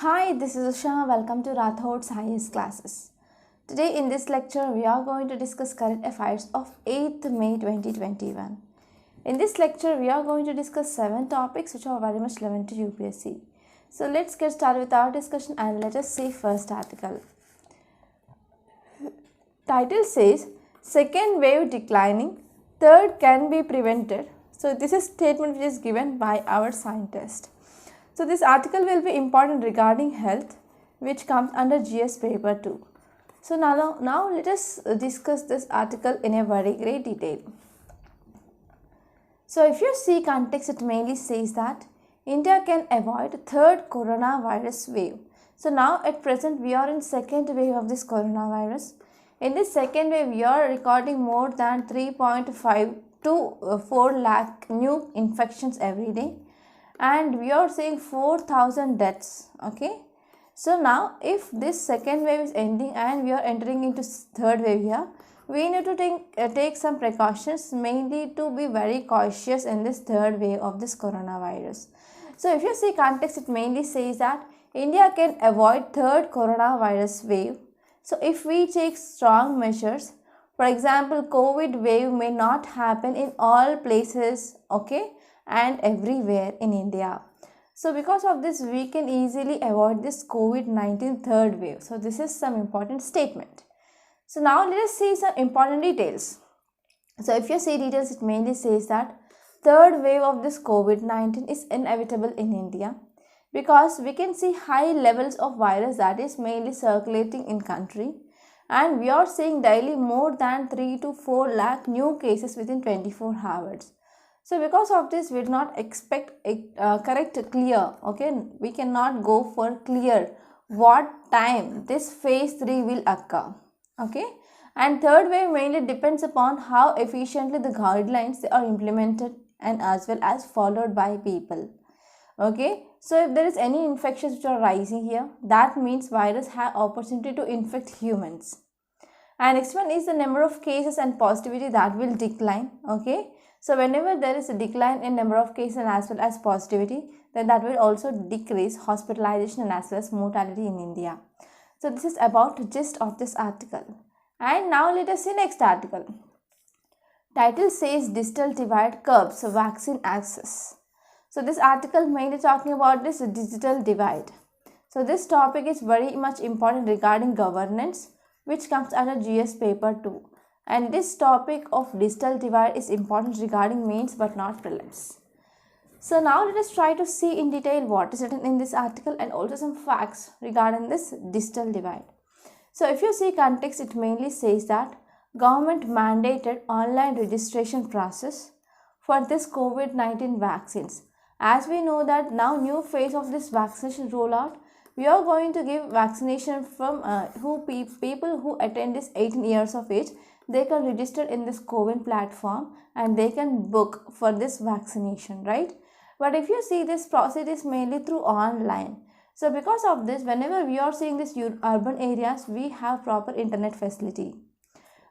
Hi, this is Usha. Welcome to Rathod Science classes. Today in this lecture, we are going to discuss current affairs of 8th May 2021. In this lecture, we are going to discuss 7 topics which are very much relevant to UPSC. So let's get started with our discussion and let us see first article. Title says, second wave declining, third can be prevented. So this is statement which is given by our scientist. So this article will be important regarding health, which comes under GS paper 2. So now let us discuss this article in a very great detail. So if you see context, it mainly says that India can avoid third coronavirus wave. So now at present we are in second wave of this coronavirus. In this second wave, we are recording more than 3.5 to 4 lakh new infections every day, and we are seeing 4,000 deaths. Okay, so now if this second wave is ending and we are entering into third wave here, we need to take some precautions, mainly to be very cautious in this third wave of this coronavirus. So if you see context, it mainly says that India can avoid third coronavirus wave. So if we take strong measures, for example, COVID wave may not happen in all places, okay, and everywhere in India. So because of this, we can easily avoid this COVID-19 third wave. So this is some important statement. So now let us see some important details. So if you see details, it mainly says that third wave of this COVID-19 is inevitable in India, because we can see high levels of virus that is mainly circulating in country, and we are seeing daily more than 3 to 4 lakh new cases within 24 hours. So because of this, we do not expect a correct clear, okay, we cannot go for clear what time this phase 3 will occur, okay. And third wave mainly depends upon how efficiently the guidelines are implemented and as well as followed by people. Okay, so if there is any infections which are rising here, that means virus have opportunity to infect humans. And next one is the number of cases and positivity that will decline. Okay, so whenever there is a decline in number of cases and as well as positivity, then that will also decrease hospitalization and as well as mortality in India. So this is about the gist of this article. And now let us see next article. Title says digital divide curbs vaccine access. So this article mainly talking about this digital divide. So this topic is very much important regarding governance, which comes under GS paper 2. And this topic of digital divide is important regarding mains but not prelims. So now let us try to see in detail what is written in this article and also some facts regarding this digital divide. So if you see context, it mainly says that government mandated online registration process for this COVID-19 vaccines. As we know that now new phase of this vaccination rollout, we are going to give vaccination from people who attend this 18 years of age. They can register in this CoWIN platform and they can book for this vaccination, right? But if you see, this process is mainly through online. So because of this, whenever we are seeing this urban areas, we have proper internet facility.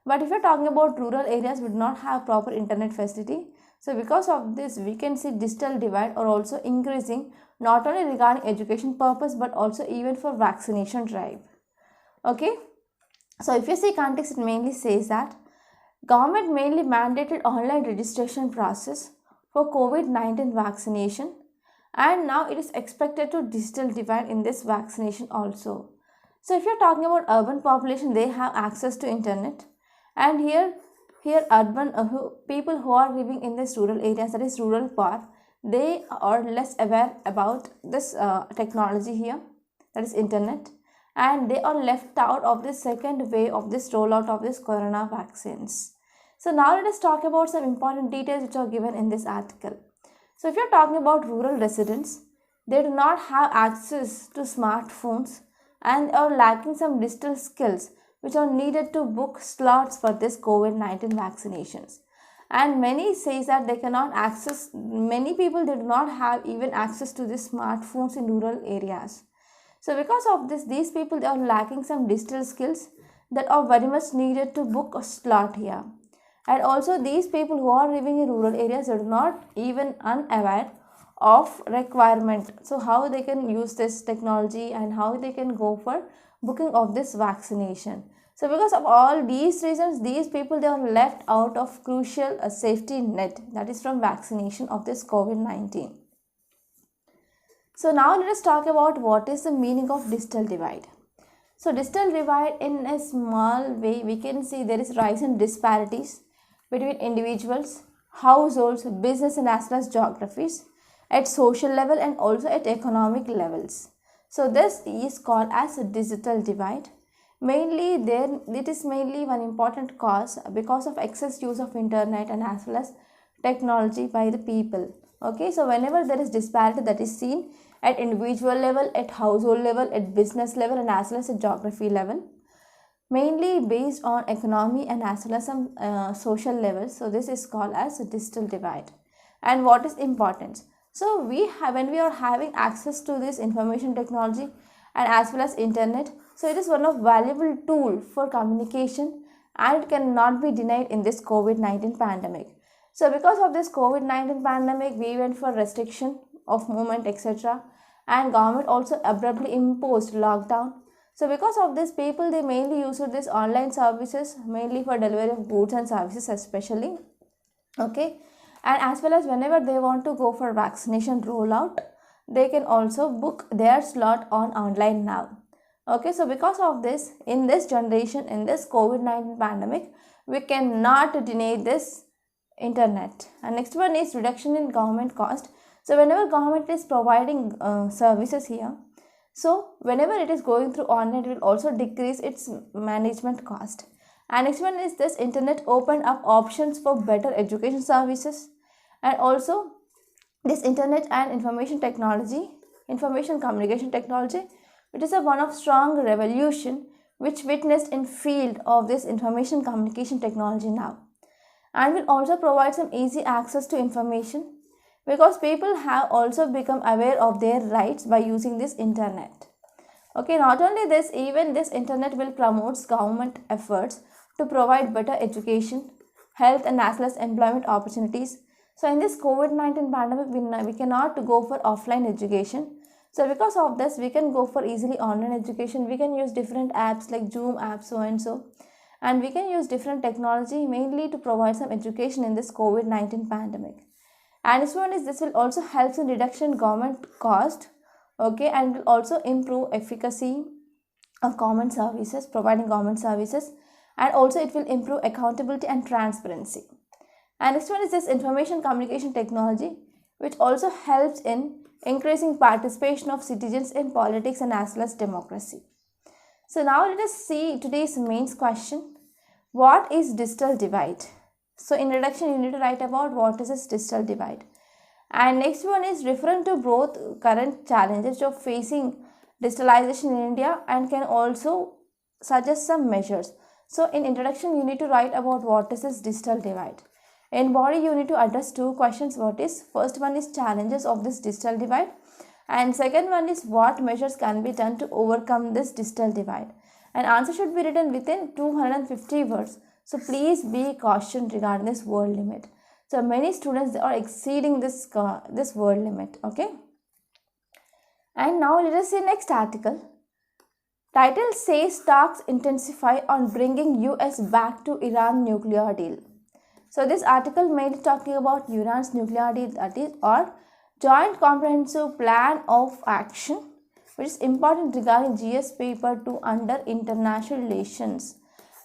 But if you're talking about rural areas, we do not have proper internet facility. So because of this, we can see digital divide are also increasing, not only regarding education purpose but also even for vaccination drive. Okay. So if you see context, it mainly says that government mainly mandated online registration process for COVID-19 vaccination, and now it is expected to digital divide in this vaccination also. So if you're talking about urban population, they have access to internet, and here urban people who are living in this rural areas, that is rural part, they are less aware about this technology here, that is internet, and they are left out of the second wave of this rollout of this corona vaccines. So now let us talk about some important details which are given in this article. So if you're talking about rural residents, they do not have access to smartphones and are lacking some digital skills which are needed to book slots for this COVID-19 vaccinations. And many says that they cannot access, many people they do not have even access to the smartphones in rural areas. So because of this, these people they are lacking some digital skills that are very much needed to book a slot here. And also these people who are living in rural areas are not even unaware of requirement. So how they can use this technology and how they can go for booking of this vaccination. So because of all these reasons, these people, they are left out of crucial safety net, that is from vaccination of this COVID-19. So now let us talk about what is the meaning of digital divide. So digital divide, in a small way we can see there is rise in disparities between individuals, households, business and as well as geographies, at social level and also at economic levels. So this is called as a digital divide. Mainly there, it is mainly one important cause because of excess use of internet and as well as technology by the people. Okay, so whenever there is disparity that is seen at individual level, at household level, at business level and as well as at geography level, mainly based on economy and as well as some social levels. So this is called as a digital divide. And what is importance? So when we are having access to this information technology and as well as internet, so it is one of valuable tool for communication and it cannot be denied in this COVID-19 pandemic. So because of this COVID-19 pandemic, we went for restriction of movement, etc. And government also abruptly imposed lockdown. So because of this, people, they mainly use this online services, mainly for delivery of goods and services especially. Okay, and as well as whenever they want to go for vaccination rollout, they can also book their slot on online now. Okay, so because of this, in this generation, in this COVID-19 pandemic, we cannot deny this internet. And next one is reduction in government cost. So whenever government is providing services here, so whenever it is going through online, it will also decrease its management cost. And next one is this internet opened up options for better education services. And also this internet and information technology, information communication technology, it is a one of strong revolution which witnessed in field of this information communication technology now, and will also provide some easy access to information because people have also become aware of their rights by using this internet. Okay, not only this, even this internet will promote government efforts to provide better education, health and as well as employment opportunities. So in this COVID-19 pandemic, we cannot go for offline education. So because of this, we can go for easily online education. We can use different apps like Zoom apps, so and so. And we can use different technology mainly to provide some education in this COVID-19 pandemic. And this one is, this will also help in reduction in government cost. Okay, and will also improve efficacy of government services, providing government services, and also it will improve accountability and transparency. And next one is this information communication technology, which also helps in increasing participation of citizens in politics and as well as democracy. So now let us see today's main question. What is digital divide? So in introduction, you need to write about what is this digital divide. And next one is referring to both current challenges of facing digitalization in India and can also suggest some measures. So in introduction, you need to write about what is this digital divide. In body, you need to address two questions. What is, first one is challenges of this digital divide, and second one is what measures can be done to overcome this digital divide. And answer should be written within 250 words. So please be cautioned regarding this word limit. So many students are exceeding this word limit. Okay. And now let us see next article. Title says talks intensify on bringing US back to Iran nuclear deal. So this article mainly talking about Iran's nuclear deal, that is, or Joint Comprehensive Plan of Action, which is important regarding GS paper 2 under international relations.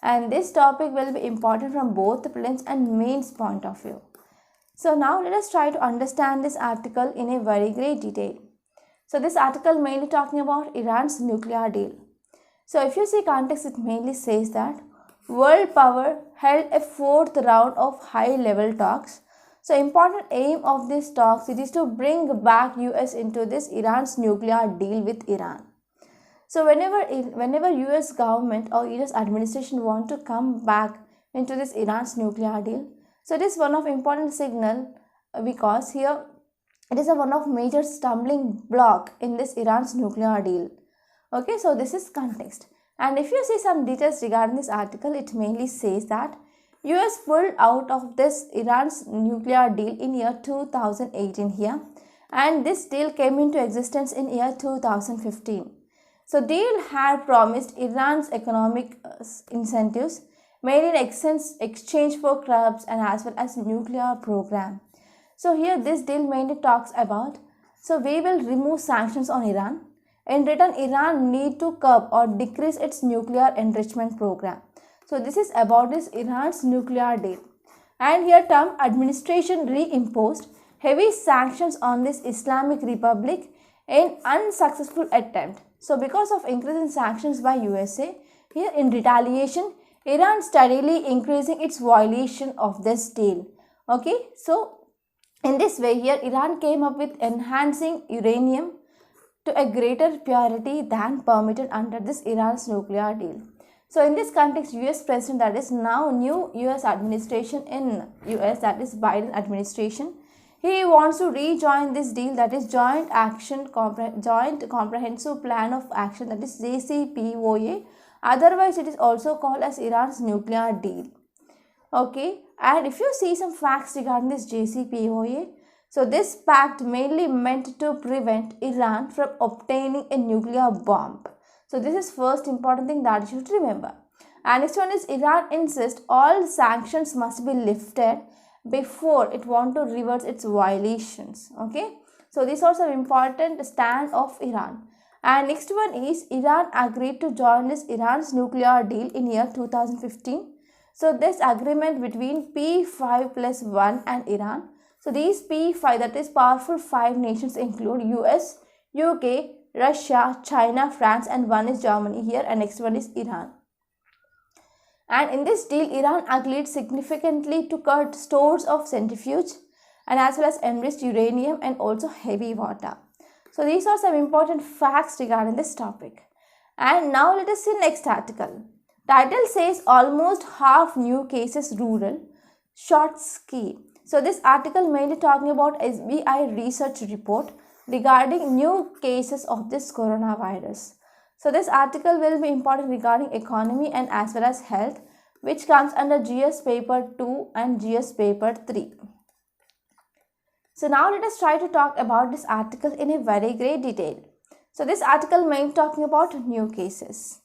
And this topic will be important from both the prelims and mains point of view. So now let us try to understand this article in a very great detail. So this article mainly talking about Iran's nuclear deal. So if you see context, it mainly says that world power held a fourth round of high-level talks. So important aim of these talks, it is to bring back US into this Iran's nuclear deal with Iran. So whenever US government or US administration want to come back into this Iran's nuclear deal, so it is one of important signal because here it is one of major stumbling block in this Iran's nuclear deal. Okay, so this is context. And if you see some details regarding this article, it mainly says that US pulled out of this Iran's nuclear deal in year 2018 here, and this deal came into existence in year 2015. So deal had promised Iran's economic incentives made in exchange for clubs and as well as nuclear program. So here this deal mainly talks about, so we will remove sanctions on Iran. In return, Iran need to curb or decrease its nuclear enrichment program. So this is about this Iran's nuclear deal. And here Trump administration reimposed heavy sanctions on this Islamic Republic in unsuccessful attempt. So because of increase in sanctions by USA, here in retaliation, Iran steadily increasing its violation of this deal. Okay, so in this way here Iran came up with enhancing uranium to a greater purity than permitted under this Iran's nuclear deal. So in this context, US president, that is now new US administration in US, that is Biden administration, he wants to rejoin this deal, that is joint comprehensive plan of action, that is JCPOA. Otherwise it is also called as Iran's nuclear deal. Okay, and if you see some facts regarding this JCPOA, so this pact mainly meant to prevent Iran from obtaining a nuclear bomb. So this is first important thing that you should remember. And next one is Iran insists all sanctions must be lifted before it want to reverse its violations. Okay, so these are some important stand of Iran. And next one is Iran agreed to join this Iran's nuclear deal in year 2015. So this agreement between P5+1 and Iran. So these P5, that is powerful 5 nations, include US, UK, Russia, China, France, and one is Germany here, and next one is Iran. And in this deal, Iran agreed significantly to cut stores of centrifuge and as well as enriched uranium and also heavy water. So these are some important facts regarding this topic. And now let us see next article. Title says almost half new cases rural, short ski. So this article mainly talking about SBI research report regarding new cases of this coronavirus. So this article will be important regarding economy and as well as health, which comes under GS paper 2 and GS paper 3. So now let us try to talk about this article in a very great detail. So this article mainly talking about new cases.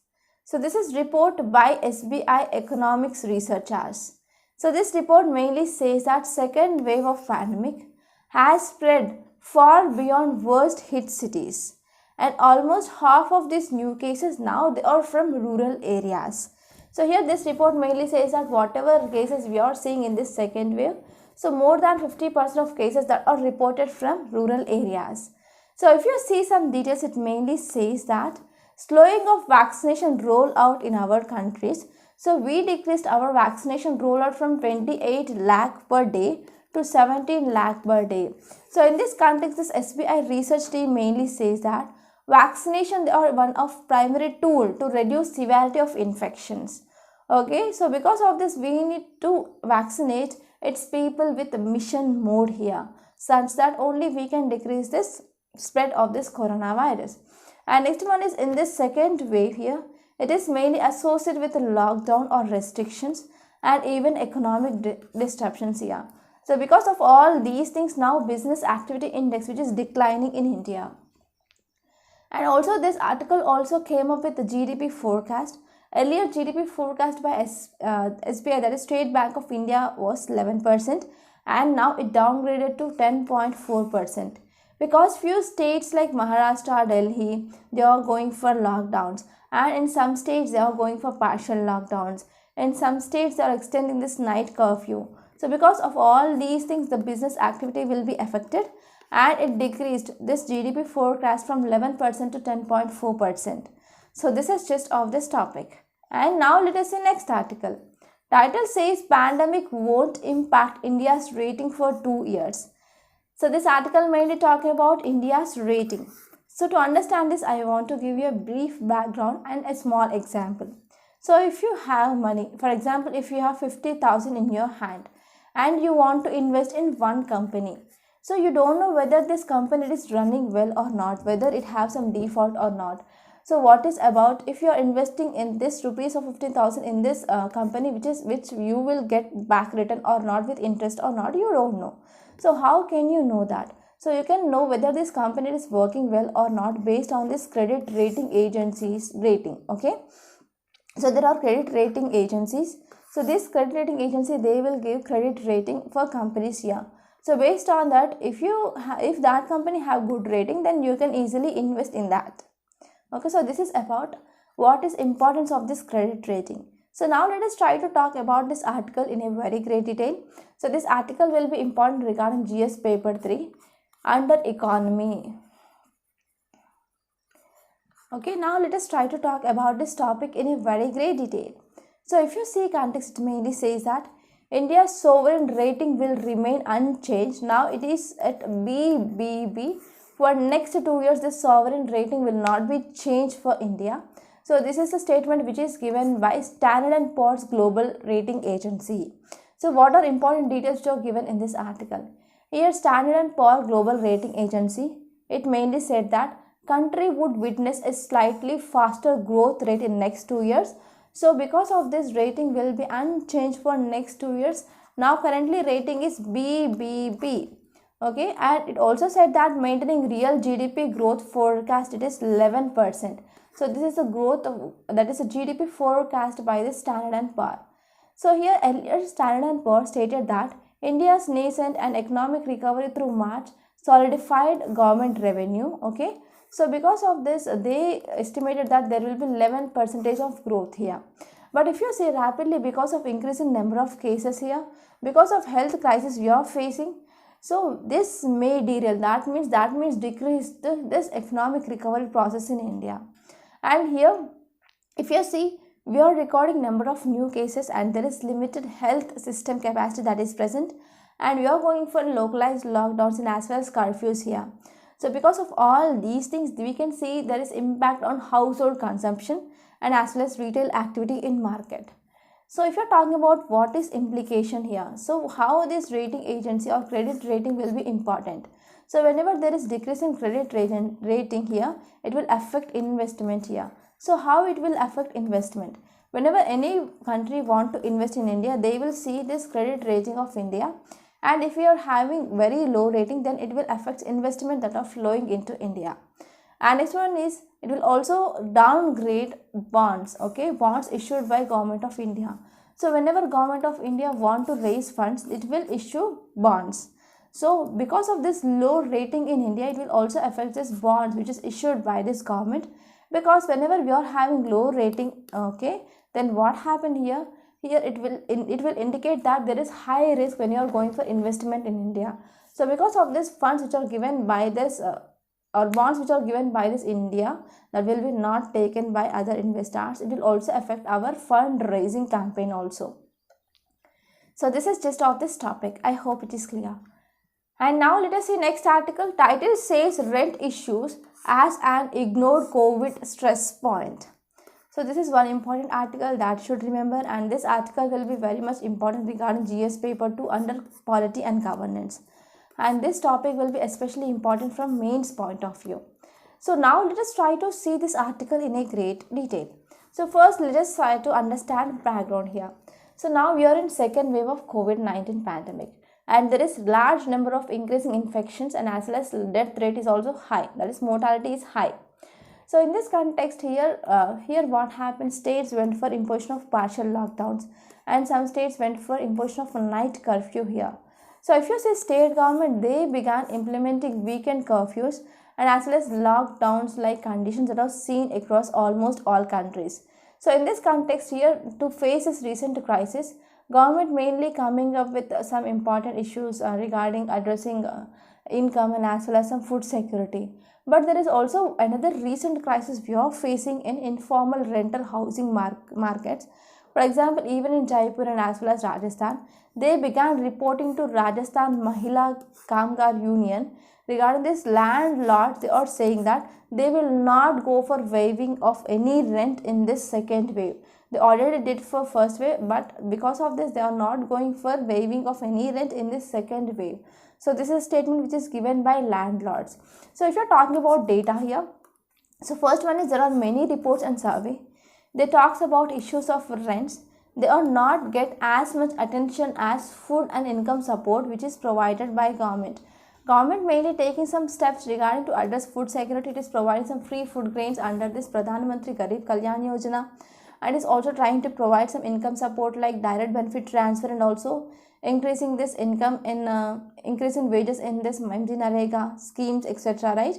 So this is report by SBI economics researchers. So this report mainly says that second wave of pandemic has spread far beyond worst hit cities, and almost half of these new cases now they are from rural areas. So here this report mainly says that whatever cases we are seeing in this second wave, so more than 50% of cases that are reported from rural areas. So if you see some details, it mainly says that slowing of vaccination rollout in our countries. So we decreased our vaccination rollout from 28 lakh per day to 17 lakh per day. So in this context, this SBI research team mainly says that vaccination are one of primary tool to reduce severity of infections. Okay, so because of this we need to vaccinate its people with mission mode here, such that only we can decrease this spread of this coronavirus. And next one is in this second wave here, it is mainly associated with lockdown or restrictions and even economic disruptions here. So because of all these things, now business activity index, which is declining in India. And also this article also came up with the GDP forecast. Earlier GDP forecast by SBI, that is State Bank of India, was 11%, and now it downgraded to 10.4%. Because few states like Maharashtra, Delhi, they are going for lockdowns, and in some states they are going for partial lockdowns. In some states they are extending this night curfew. So because of all these things, the business activity will be affected, and it decreased this GDP forecast from 11% to 10.4%. So this is just of this topic. And now let us see next article. Title says pandemic won't impact India's rating for 2 years. So this article mainly talking about India's rating. So to understand this, I want to give you a brief background and a small example. So if you have money, for example, if you have 50,000 in your hand and you want to invest in one company, so you don't know whether this company is running well or not, whether it has some default or not. So what is about if you are investing in this rupees of 15,000 in this company, which you will get back return or not with interest or not, you don't know. So how can you know that? So you can know whether this company is working well or not based on this credit rating agency's rating. Okay, so there are credit rating agencies. So this credit rating agency, they will give credit rating for companies here. So based on that, if that company have good rating, then you can easily invest in that. Okay, so this is about what is importance of this credit rating. So now let us try to talk about this article in a very great detail. So this article will be important regarding GS paper 3 under economy. Okay, now let us try to talk about this topic in a very great detail. So if you see context, it mainly says that India's sovereign rating will remain unchanged. Now it is at BBB. For next 2 years, the sovereign rating will not be changed for India. So this is a statement which is given by Standard & Poor's Global Rating Agency. So what are important details which are given in this article? Here Standard & Poor's Global Rating Agency, it mainly said that country would witness a slightly faster growth rate in next 2 years. So because of this, rating will be unchanged for next 2 years. Now currently rating is BBB. Okay, and it also said that maintaining real GDP growth forecast, it is 11%. So this is the growth of, that is a GDP forecast by the Standard & Poor's. So here earlier Standard & Poor's stated that India's nascent and economic recovery through March solidified government revenue. Okay, so because of this, they estimated that there will be 11% of growth here. But if you see rapidly, because of increasing number of cases here, because of health crisis we are facing, so this may derail. That means decrease this economic recovery process in India. And here, if you see, we are recording number of new cases and there is limited health system capacity that is present, and we are going for localized lockdowns and as well as curfews here. So because of all these things, we can see there is impact on household consumption and as well as retail activity in market. So if you're talking about what is implication here, so how this rating agency or credit rating will be important. So whenever there is decrease in credit rating here, it will affect investment here. So how it will affect investment? Whenever any country want to invest in India, they will see this credit rating of India. And if we are having very low rating, then it will affect investment that are flowing into India. And next one is, it will also downgrade bonds. Okay, bonds issued by Government of India. So whenever Government of India want to raise funds, it will issue bonds. So because of this low rating in India, it will also affect this bonds which is issued by this government. Because whenever we are having low rating, okay, then what happened here? Here it will indicate that there is high risk when you are going for investment in India. So because of this, funds which are given by this or bonds which are given by this India, that will be not taken by other investors. It will also affect our fundraising campaign also. So this is just of this topic. I hope it is clear. And now let us see next article. Title says rent issues as an ignored COVID stress point. So this is one important article that should remember, and this article will be very much important regarding GS paper 2 under polity and governance. And this topic will be especially important from mains point of view. So now let us try to see this article in a great detail. So first let us try to understand background here. So now we are in second wave of COVID-19 pandemic, and there is large number of increasing infections and as well as death rate is also high, that is mortality is high. So in this context here what happened, states went for imposition of partial lockdowns and some states went for imposition of a night curfew here. So if you see state government, they began implementing weekend curfews and as well as lockdowns like conditions that are seen across almost all countries. So in this context here, to face this recent crisis, government mainly coming up with some important issues regarding addressing income and as well as some food security. But there is also another recent crisis we are facing in informal rental housing markets. For example, even in Jaipur and as well as Rajasthan, they began reporting to Rajasthan Mahila Kamgar Union regarding this landlords. They are saying that they will not go for waiving of any rent in this second wave. They already did for first wave, but because of this, they are not going for waiving of any rent in this second wave. So this is a statement which is given by landlords. So if you are talking about data here, so first one is there are many reports and survey. They talks about issues of rents. They are not get as much attention as food and income support which is provided by government. Government mainly taking some steps regarding to address food security. It is providing some free food grains under this Pradhan Mantri Garib Kalyan Yojana, and is also trying to provide some income support like direct benefit transfer, and also increasing this income in increase in wages in this MG Narega schemes, etc. Right?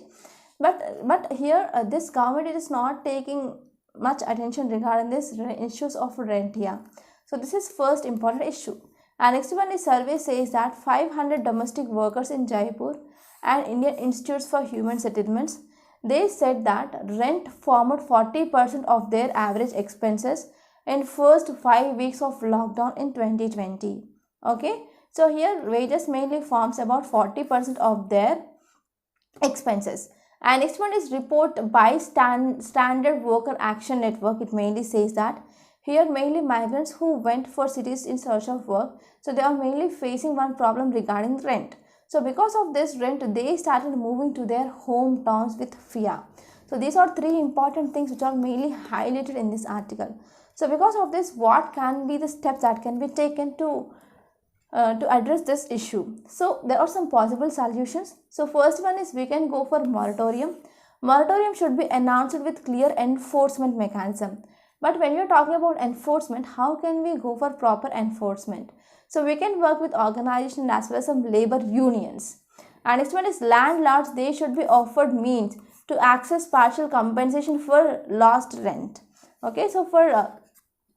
But here this government is not taking much attention regarding this issues of rent here. So this is first important issue. And next one is survey says that 500 domestic workers in Jaipur and Indian Institutes for Human Settlements, they said that rent formed 40% of their average expenses in first 5 weeks of lockdown in 2020. Okay, so here wages mainly forms about 40% of their expenses. And next one is report by Standard Worker Action Network. It mainly says that here mainly migrants who went for cities in search of work, so they are mainly facing one problem regarding rent. So because of this rent, they started moving to their hometowns with fear. So these are three important things which are mainly highlighted in this article. So because of this, what can be the steps that can be taken to address this issue? So there are some possible solutions. So first one is we can go for moratorium. Moratorium should be announced with clear enforcement mechanism. But when you're talking about enforcement, how can we go for proper enforcement? So we can work with organization as well as some labor unions. And next one is landlords, they should be offered means to access partial compensation for lost rent. Okay, so for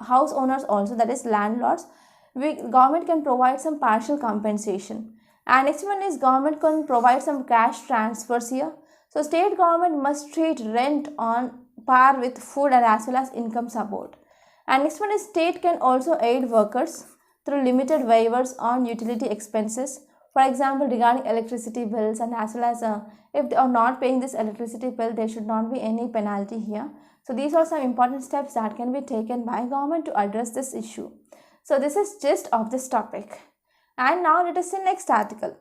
house owners also, that is landlords, government can provide some partial compensation. And next one is government can provide some cash transfers here. So state government must treat rent on par with food and as well as income support. And next one is state can also aid workers through limited waivers on utility expenses. For example, regarding electricity bills, and as well as if they are not paying this electricity bill, there should not be any penalty here. So these are some important steps that can be taken by government to address this issue. So this is gist of this topic. And now let us see next article.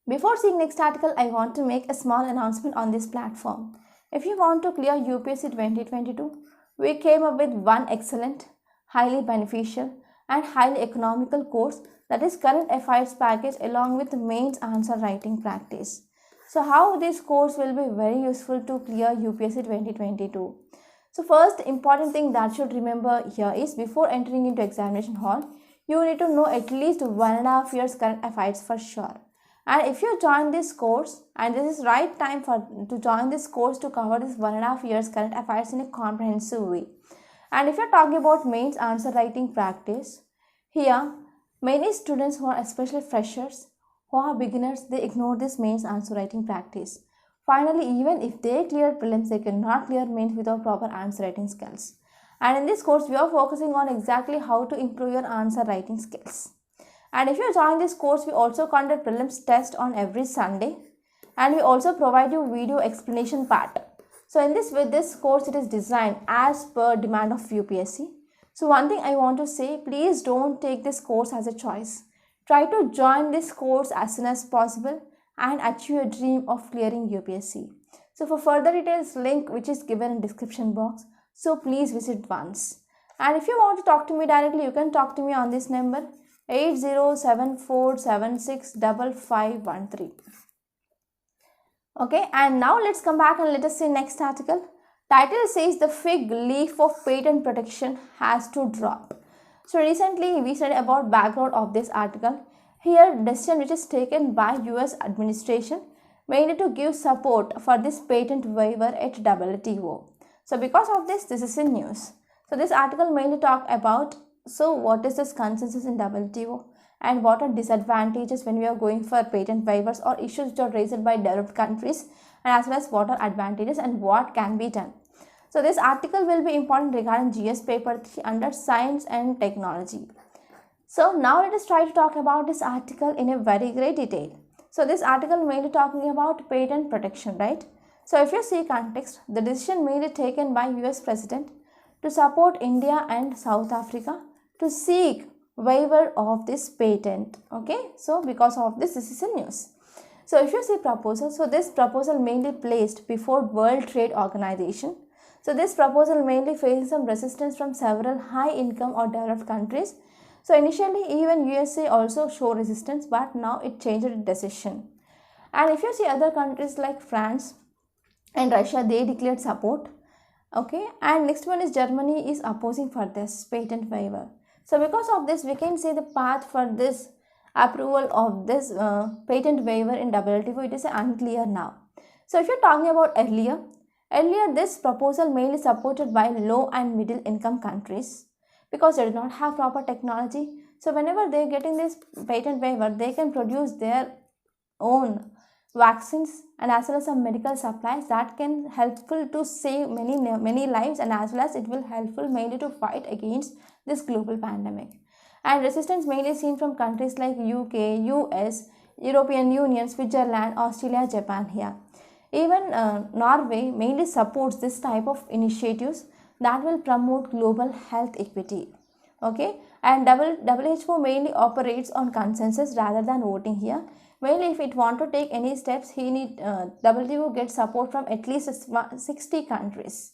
Before seeing next article, I want to make a small announcement on this platform. If you want to clear UPSC 2022, we came up with one excellent, highly beneficial and highly economical course, that is current affairs package along with mains answer writing practice. So how this course will be very useful to clear UPSC 2022. So first important thing that should remember here is before entering into examination hall, you need to know at least 1.5 years current affairs for sure. And if you join this course, and this is right time to join this course to cover this 1.5 years current affairs in a comprehensive way. And if you're talking about mains answer writing practice, here many students who are especially freshers, who are beginners, they ignore this mains answer writing practice. Finally, even if they clear prelims, they cannot clear mains without proper answer writing skills. And in this course, we are focusing on exactly how to improve your answer writing skills. And if you join this course, we also conduct prelims test on every Sunday, and we also provide you video explanation part. So with this course, it is designed as per demand of UPSC. So one thing I want to say, please don't take this course as a choice. Try to join this course as soon as possible and achieve your dream of clearing UPSC. So for further details, link which is given in description box. So please visit once. And if you want to talk to me directly, you can talk to me on this number 8074765513. Okay, and now let's come back and let us see next article. Title says the fig leaf of patent protection has to drop. So recently we studied about background of this article. Here decision which is taken by US administration mainly to give support for this patent waiver at WTO. So because of this is in news. So this article mainly talk about what is this consensus in WTO and what are disadvantages when we are going for patent waivers or issues which are raised by developed countries, and as well as what are advantages and what can be done. So this article will be important regarding GS paper 3 under science and technology. So now let us try to talk about this article in a very great detail. So this article mainly talking about patent protection, right? So if you see context, the decision mainly taken by US President to support India and South Africa to seek waiver of this patent. Okay, so because of this is in news. So if you see proposal, so this proposal mainly placed before World Trade Organization. So this proposal mainly faces some resistance from several high income or developed countries. So initially even USA also showed resistance, but now it changed its decision. And if you see other countries like France and Russia, they declared support. Okay, and next one is Germany is opposing for this patent waiver. So because of this, we can say the path for this approval of this patent waiver in WTO, it is unclear now. So if you're talking about earlier this proposal mainly supported by low and middle income countries because they do not have proper technology. So whenever they're getting this patent waiver, they can produce their own vaccines and as well as some medical supplies that can helpful to save many lives, and as well as it will helpful mainly to fight against this global pandemic. And resistance mainly seen from countries like UK, US, European Union, Switzerland, Australia, Japan here. Even Norway mainly supports this type of initiatives that will promote global health equity. Okay, and WHO mainly operates on consensus rather than voting here. Mainly if it want to take any steps, he need WTO get support from at least 60 countries.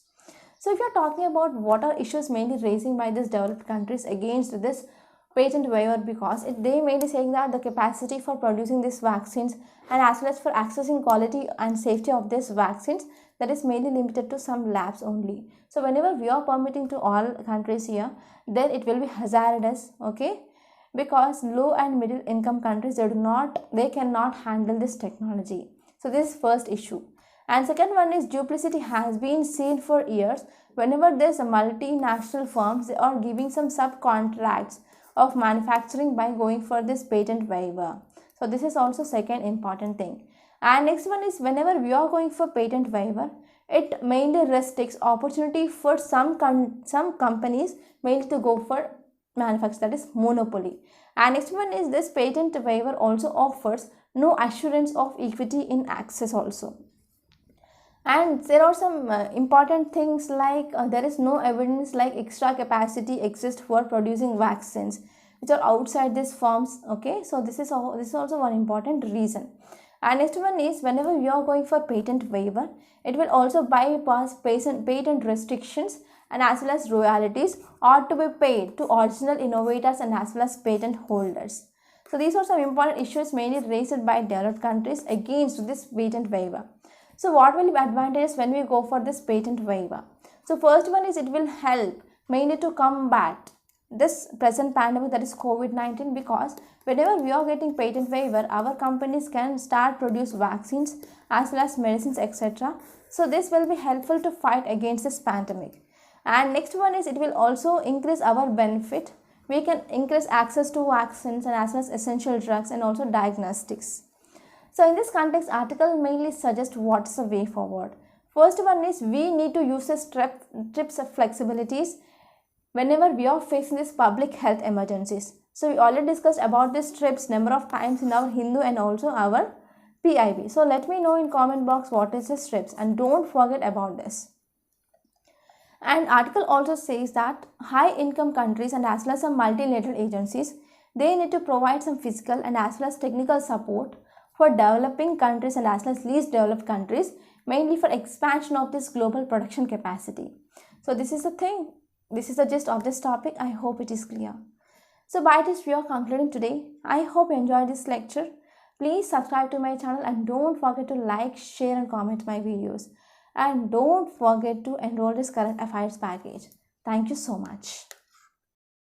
So if you're talking about what are issues mainly raising by these developed countries against this patent waiver, because they mainly saying that the capacity for producing these vaccines and as well as for accessing quality and safety of these vaccines, that is mainly limited to some labs only. So whenever we are permitting to all countries here, then it will be hazardous. Okay, because low and middle income countries, they cannot handle this technology. So this is first issue. And second one is duplicity has been seen for years. Whenever there's a multinational firms, they are giving some subcontracts of manufacturing by going for this patent waiver. So this is also second important thing. And next one is whenever we are going for patent waiver, it mainly restricts opportunity for some companies mainly to go for manufacture, that is monopoly. And next one is this patent waiver also offers no assurance of equity in access also. And there are some important things like there is no evidence like extra capacity exists for producing vaccines which are outside these firms. Okay, so this is also one important reason. And next one is whenever you are going for patent waiver, it will also bypass patent restrictions, and as well as royalties ought to be paid to original innovators and as well as patent holders. So these are some important issues mainly raised by developed countries against this patent waiver. So what will be advantages when we go for this patent waiver? So first one is it will help mainly to combat this present pandemic, that is COVID-19, because whenever we are getting patent waiver, our companies can start produce vaccines as well as medicines, etc. So this will be helpful to fight against this pandemic. And next one is it will also increase our benefit. We can increase access to vaccines and as well as essential drugs and also diagnostics. So in this context, article mainly suggests what's the way forward. First one is we need to use the TRIPS flexibilities whenever we are facing these public health emergencies. So we already discussed about this TRIPS number of times in our Hindu and also our PIB. So let me know in comment box what is this TRIPS, and don't forget about this. And article also says that high income countries and as well as some multilateral agencies, they need to provide some physical and as well as technical support for developing countries and as well as least developed countries, mainly for expansion of this global production capacity. So this is the thing. This is the gist of this topic. I hope it is clear. So by this we are concluding today. I hope you enjoyed this lecture. Please subscribe to my channel and don't forget to like, share and comment my videos. And don't forget to enroll this current affairs package. Thank you so much.